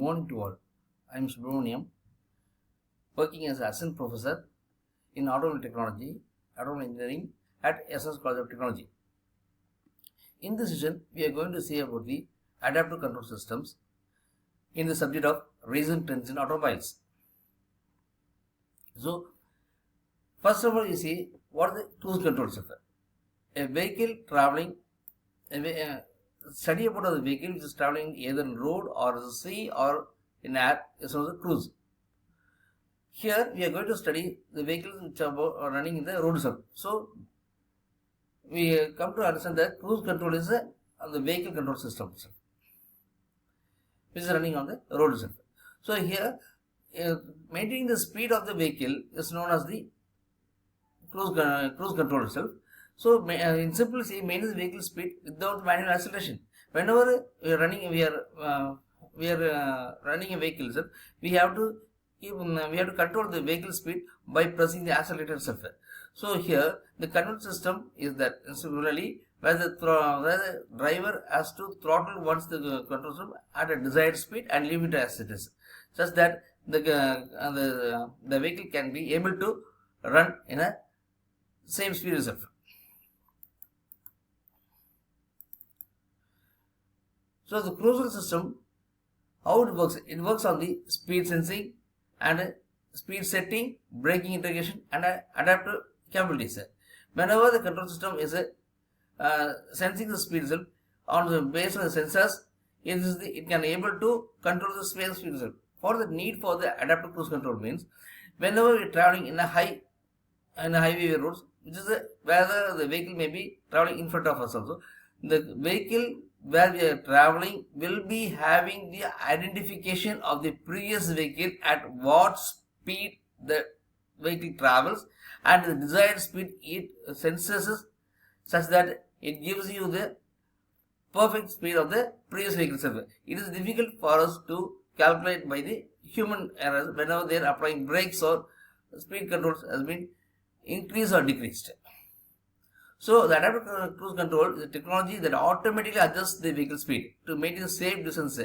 morning to all. I am Subramanian, working as assistant professor in automobile technology, automobile engineering at SNSCT College of Technology. In this session, we are going to see about the adaptive control systems in the subject of recent trends in automobiles. So, first of all, you see what is the cruise control system. A vehicle traveling, study about the vehicle which is traveling either in road or the sea or in air is known as cruise. Here we are going to study the vehicles which are running in the road itself. So we come to understand that cruise control is the vehicle control system itself, which is running on the road itself. So here maintaining the speed of the vehicle is known as the cruise control itself. So in simple, say maintain the vehicle speed without manual acceleration. Whenever we are running, running a vehicle itself, we have to control the vehicle speed by pressing the accelerator itself. So here the control system is that similarly where the driver has to throttle once the control system at a desired speed and leave it as it is, such that the vehicle can be able to run in a same speed itself. So the cruise system, how it works? It works on the speed sensing and speed setting, braking integration and adaptive capabilities. Whenever the control system is sensing the speed itself based on the sensors, it can able to control the speed itself. For the need for the adaptive cruise control means whenever we are traveling in a highway roads, which is where the vehicle may be traveling in front of us also, the vehicle where we are traveling will be having the identification of the previous vehicle at what speed the vehicle travels and the desired speed it senses, such that it gives you the perfect speed of the previous vehicle itself. It is difficult for us to calculate by the human errors whenever they are applying brakes or speed controls has been increased or decreased. So the adaptive cruise control is a technology that automatically adjusts the vehicle speed to maintain safe distance.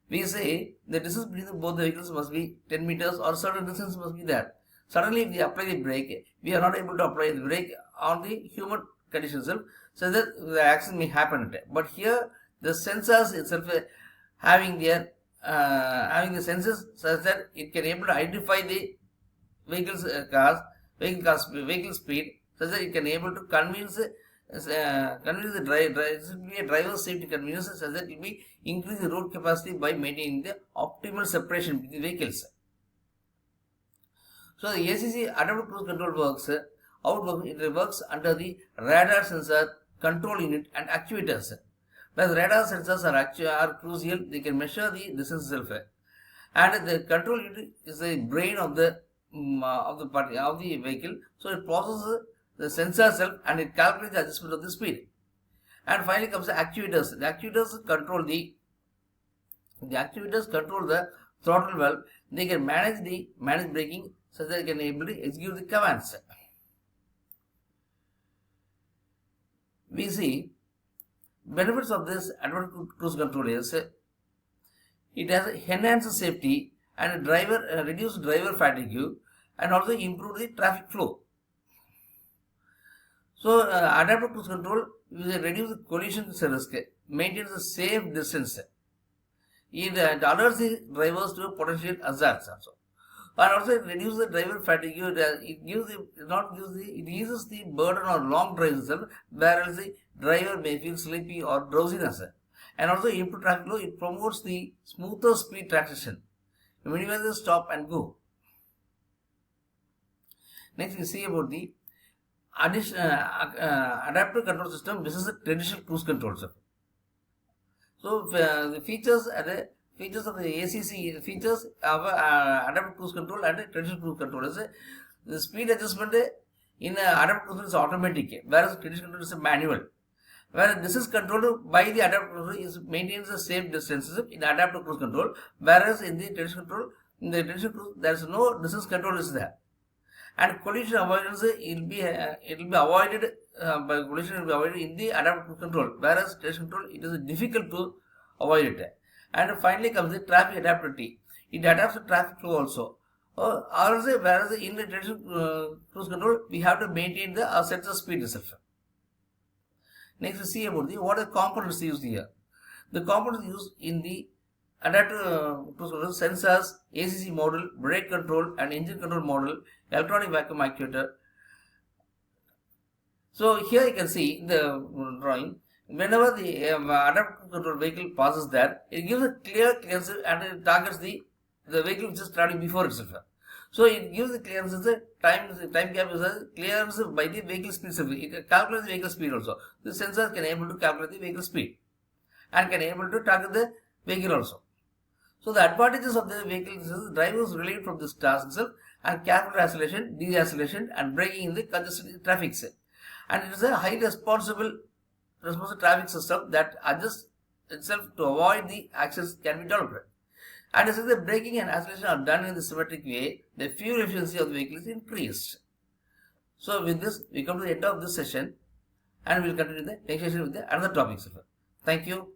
We say the distance between both the vehicles must be 10 meters or certain distance must be there. Suddenly if we apply the brake, we are not able to apply the brake on the human condition itself, so that the accident may happen. But here the sensors itself having the sensors such that it can able to identify the vehicle speed, such that it can able to convince the driver. It will be a driver's safety convenience, such that it will be increase the road capacity by maintaining the optimal separation between the vehicles. So the ACC adaptive cruise control works. How it works under the radar sensor, control unit and actuators. Where the radar sensors are crucial, they can measure the distance itself, and the control unit is the brain of the vehicle. So it processes the sensor itself and it calculates the adjustment of the speed. And finally comes the actuators. The actuators control the throttle valve. They can manage braking, so that they can able to execute the commands. We see benefits of this adaptive cruise control is it has enhanced safety and reduced driver fatigue and also improve the traffic flow. So adaptive cruise control will reduce the collision risk, maintains a safe distance. It alerts the drivers to potential hazards also. And also it reduces the driver fatigue. It eases the burden on long drives itself, whereas the driver may feel sleepy or drowsiness. And also improve traffic flow. It promotes the smoother speed transition, minimize the stop and go. Next we see about the adaptive control system versus the traditional cruise control system. So the features of the ACC features of adaptive cruise control and traditional cruise control is the speed adjustment in adaptive cruise control is automatic, whereas traditional control is manual. Whereas this is controlled by the adaptive cruise control, is maintains the safe distances in adaptive cruise control, whereas in the traditional cruise there is no distance control is there. And collision avoidance it will be avoided by collision will be avoided in the adaptive cruise control, whereas traditional control it is difficult to avoid it. And finally comes the traffic adaptability. It adapts to traffic flow also. Also, whereas in the traditional cruise control, we have to maintain the sensor speed itself. Next, we see about what are the components used here. The components used in the adaptive cruise control: sensors, ACC module, brake control, and engine control module, electronic vacuum actuator. So here you can see in the drawing, whenever the adaptive control vehicle passes there, it gives a clear clearance and it targets the vehicle which is traveling before itself. So it gives the clearance, the time gap is a clearance by the vehicle speed. It calculates the vehicle speed also. The sensor can able to calculate the vehicle speed and can able to target the vehicle also. So the advantages of the vehicle is the driver is relieved from this task itself, and careful acceleration, deceleration, and braking in the congested traffic. And it is a highly responsive traffic system that adjusts itself to avoid the accidents can be developed. And as the braking and acceleration are done in the symmetric way, the fuel efficiency of the vehicle is increased. So with this, we come to the end of this session, and we will continue the next session with the another topic. Thank you.